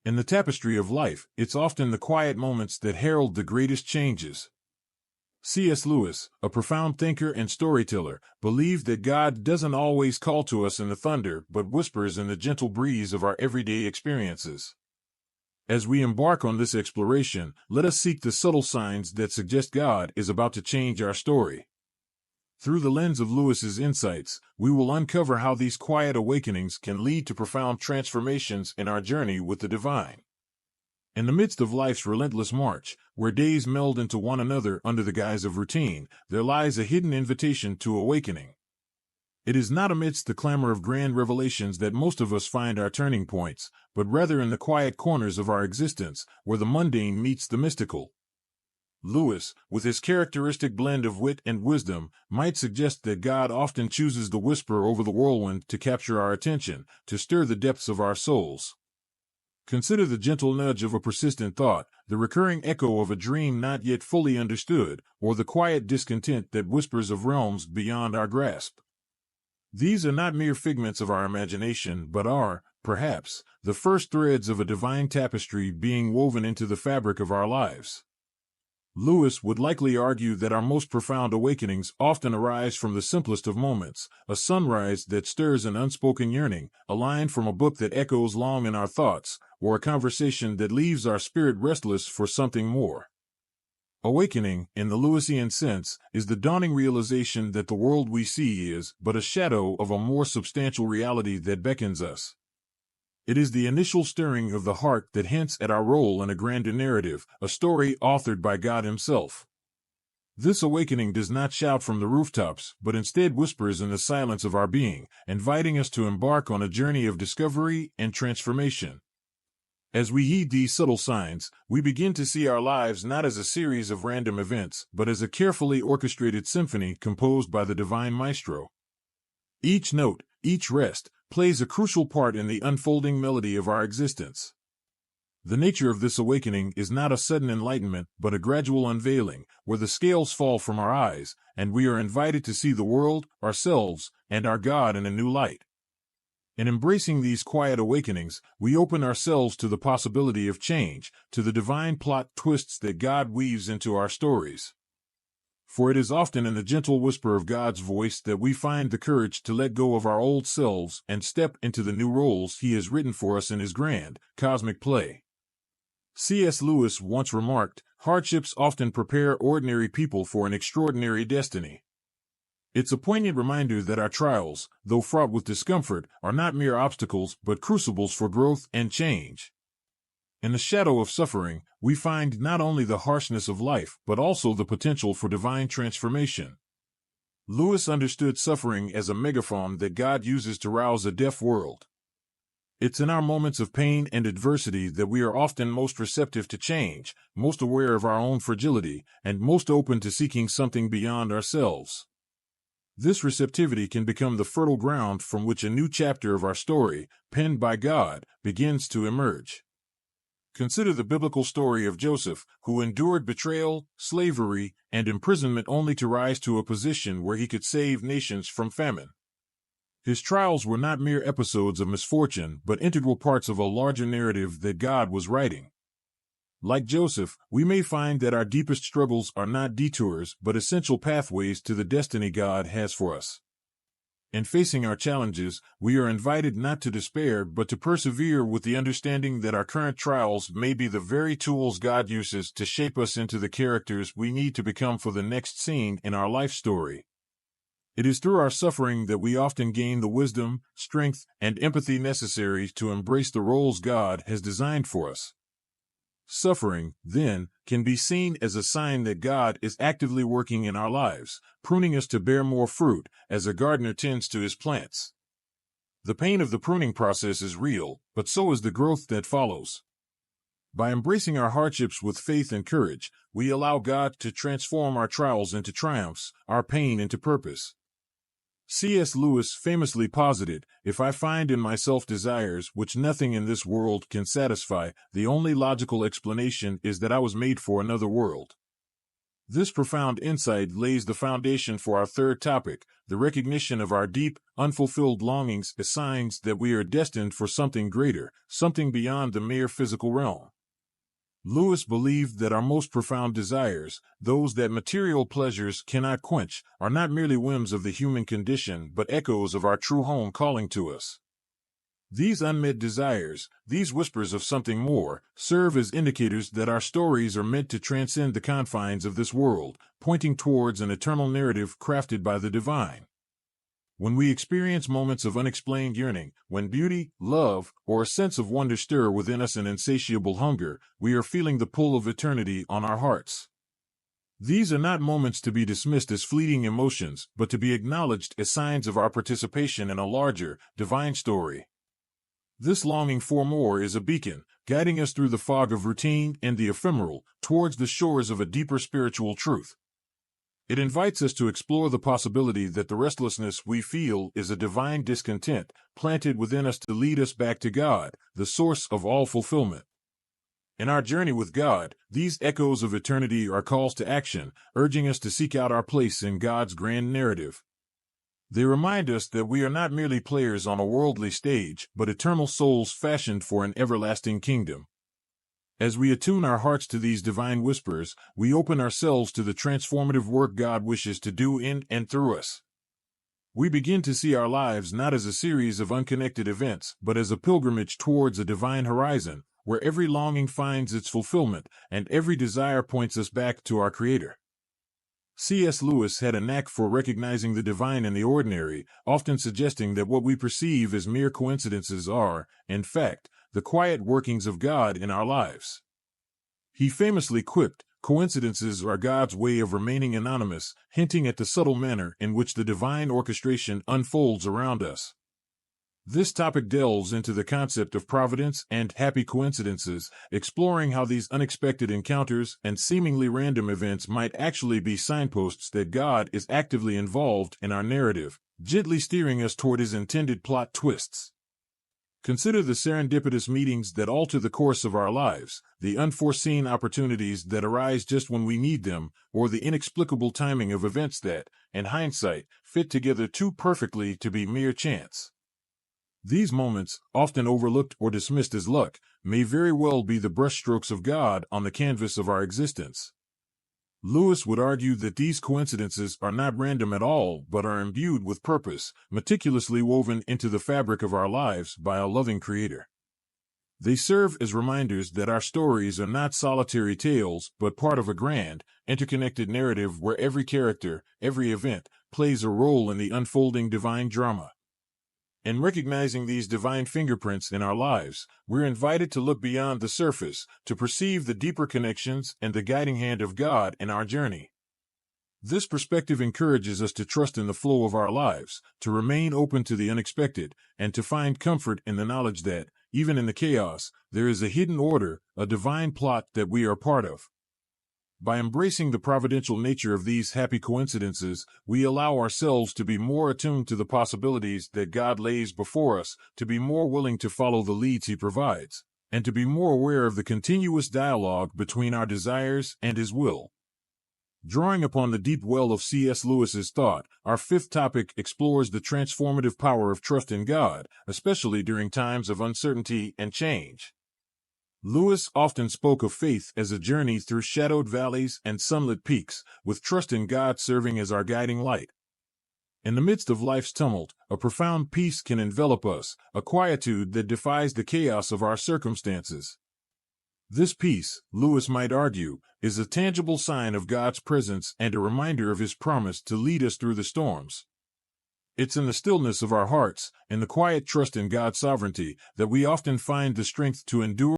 In the tapestry of life, it's often the quiet moments that herald the greatest changes. C.S. Lewis, a profound thinker and storyteller, believed that God doesn't always call to us in the thunder, but whispers in the gentle breeze of our everyday experiences. As we embark on this exploration, let us seek the subtle signs that suggest God is about to change our story. Through the lens of Lewis's insights, we will uncover how these quiet awakenings can lead to profound transformations in our journey with the divine. In the midst of life's relentless march, where days meld into one another under the guise of routine, there lies a hidden invitation to awakening. It is not amidst the clamor of grand revelations that most of us find our turning points, but rather in the quiet corners of our existence, where the mundane meets the mystical. Lewis, with his characteristic blend of wit and wisdom, might suggest that God often chooses the whisper over the whirlwind to capture our attention, to stir the depths of our souls. Consider the gentle nudge of a persistent thought, the recurring echo of a dream not yet fully understood, or the quiet discontent that whispers of realms beyond our grasp. These are not mere figments of our imagination, but are, perhaps, the first threads of a divine tapestry being woven into the fabric of our lives. Lewis would likely argue that our most profound awakenings often arise from the simplest of moments, a sunrise that stirs an unspoken yearning, a line from a book that echoes long in our thoughts, or a conversation that leaves our spirit restless for something more. Awakening, in the Lewisian sense, is the dawning realization that the world we see is but a shadow of a more substantial reality that beckons us. It is the initial stirring of the heart that hints at our role in a grander narrative, a story authored by God Himself. This awakening does not shout from the rooftops, but instead whispers in the silence of our being, inviting us to embark on a journey of discovery and transformation. As we heed these subtle signs, we begin to see our lives not as a series of random events, but as a carefully orchestrated symphony composed by the divine maestro. Each note, each rest, plays a crucial part in the unfolding melody of our existence. The nature of this awakening is not a sudden enlightenment, but a gradual unveiling, where the scales fall from our eyes, and we are invited to see the world, ourselves, and our God in a new light. In embracing these quiet awakenings, we open ourselves to the possibility of change, to the divine plot twists that God weaves into our stories. For it is often in the gentle whisper of God's voice that we find the courage to let go of our old selves and step into the new roles He has written for us in His grand, cosmic play. C.S. Lewis once remarked, "Hardships often prepare ordinary people for an extraordinary destiny." It's a poignant reminder that our trials, though fraught with discomfort, are not mere obstacles but crucibles for growth and change. In the shadow of suffering, we find not only the harshness of life, but also the potential for divine transformation. Lewis understood suffering as a megaphone that God uses to rouse a deaf world. It's in our moments of pain and adversity that we are often most receptive to change, most aware of our own fragility, and most open to seeking something beyond ourselves. This receptivity can become the fertile ground from which a new chapter of our story, penned by God, begins to emerge. Consider the biblical story of Joseph, who endured betrayal, slavery, and imprisonment only to rise to a position where he could save nations from famine. His trials were not mere episodes of misfortune, but integral parts of a larger narrative that God was writing. Like Joseph, we may find that our deepest struggles are not detours, but essential pathways to the destiny God has for us. In facing our challenges, we are invited not to despair, but to persevere with the understanding that our current trials may be the very tools God uses to shape us into the characters we need to become for the next scene in our life story. It is through our suffering that we often gain the wisdom, strength, and empathy necessary to embrace the roles God has designed for us. Suffering, then, can be seen as a sign that God is actively working in our lives, pruning us to bear more fruit, as a gardener tends to his plants. The pain of the pruning process is real, but so is the growth that follows. By embracing our hardships with faith and courage, we allow God to transform our trials into triumphs, our pain into purpose. C.S. Lewis famously posited, "If I find in myself desires which nothing in this world can satisfy, the only logical explanation is that I was made for another world." This profound insight lays the foundation for our third topic, the recognition of our deep, unfulfilled longings as signs that we are destined for something greater, something beyond the mere physical realm. Lewis believed that our most profound desires, those that material pleasures cannot quench, are not merely whims of the human condition but echoes of our true home calling to us. These unmet desires, these whispers of something more, serve as indicators that our stories are meant to transcend the confines of this world, pointing towards an eternal narrative crafted by the divine. When we experience moments of unexplained yearning, when beauty, love, or a sense of wonder stir within us an insatiable hunger, we are feeling the pull of eternity on our hearts. These are not moments to be dismissed as fleeting emotions, but to be acknowledged as signs of our participation in a larger, divine story. This longing for more is a beacon, guiding us through the fog of routine and the ephemeral, towards the shores of a deeper spiritual truth. It invites us to explore the possibility that the restlessness we feel is a divine discontent, planted within us to lead us back to God, the source of all fulfillment. In our journey with God, these echoes of eternity are calls to action, urging us to seek out our place in God's grand narrative. They remind us that we are not merely players on a worldly stage, but eternal souls fashioned for an everlasting kingdom. As we attune our hearts to these divine whispers, we open ourselves to the transformative work God wishes to do in and through us. We begin to see our lives not as a series of unconnected events, but as a pilgrimage towards a divine horizon, where every longing finds its fulfillment, and every desire points us back to our Creator. C.S. Lewis had a knack for recognizing the divine in the ordinary, often suggesting that what we perceive as mere coincidences are, in fact, the quiet workings of God in our lives. He famously quipped, "Coincidences are God's way of remaining anonymous," hinting at the subtle manner in which the divine orchestration unfolds around us. This topic delves into the concept of providence and happy coincidences, exploring how these unexpected encounters and seemingly random events might actually be signposts that God is actively involved in our narrative, gently steering us toward His intended plot twists. Consider the serendipitous meetings that alter the course of our lives, the unforeseen opportunities that arise just when we need them, or the inexplicable timing of events that, in hindsight, fit together too perfectly to be mere chance. These moments, often overlooked or dismissed as luck, may very well be the brushstrokes of God on the canvas of our existence. Lewis would argue that these coincidences are not random at all, but are imbued with purpose, meticulously woven into the fabric of our lives by a loving Creator. They serve as reminders that our stories are not solitary tales, but part of a grand, interconnected narrative where every character, every event, plays a role in the unfolding divine drama. In recognizing these divine fingerprints in our lives, we're invited to look beyond the surface, to perceive the deeper connections and the guiding hand of God in our journey. This perspective encourages us to trust in the flow of our lives, to remain open to the unexpected, and to find comfort in the knowledge that, even in the chaos, there is a hidden order, a divine plot that we are part of. By embracing the providential nature of these happy coincidences, we allow ourselves to be more attuned to the possibilities that God lays before us, to be more willing to follow the leads He provides, and to be more aware of the continuous dialogue between our desires and His will. Drawing upon the deep well of C.S. Lewis's thought, our fifth topic explores the transformative power of trust in God, especially during times of uncertainty and change. Lewis often spoke of faith as a journey through shadowed valleys and sunlit peaks, with trust in God serving as our guiding light. In the midst of life's tumult, a profound peace can envelop us, a quietude that defies the chaos of our circumstances. This peace, Lewis might argue, is a tangible sign of God's presence and a reminder of His promise to lead us through the storms. It's in the stillness of our hearts, in the quiet trust in God's sovereignty, that we often find the strength to endure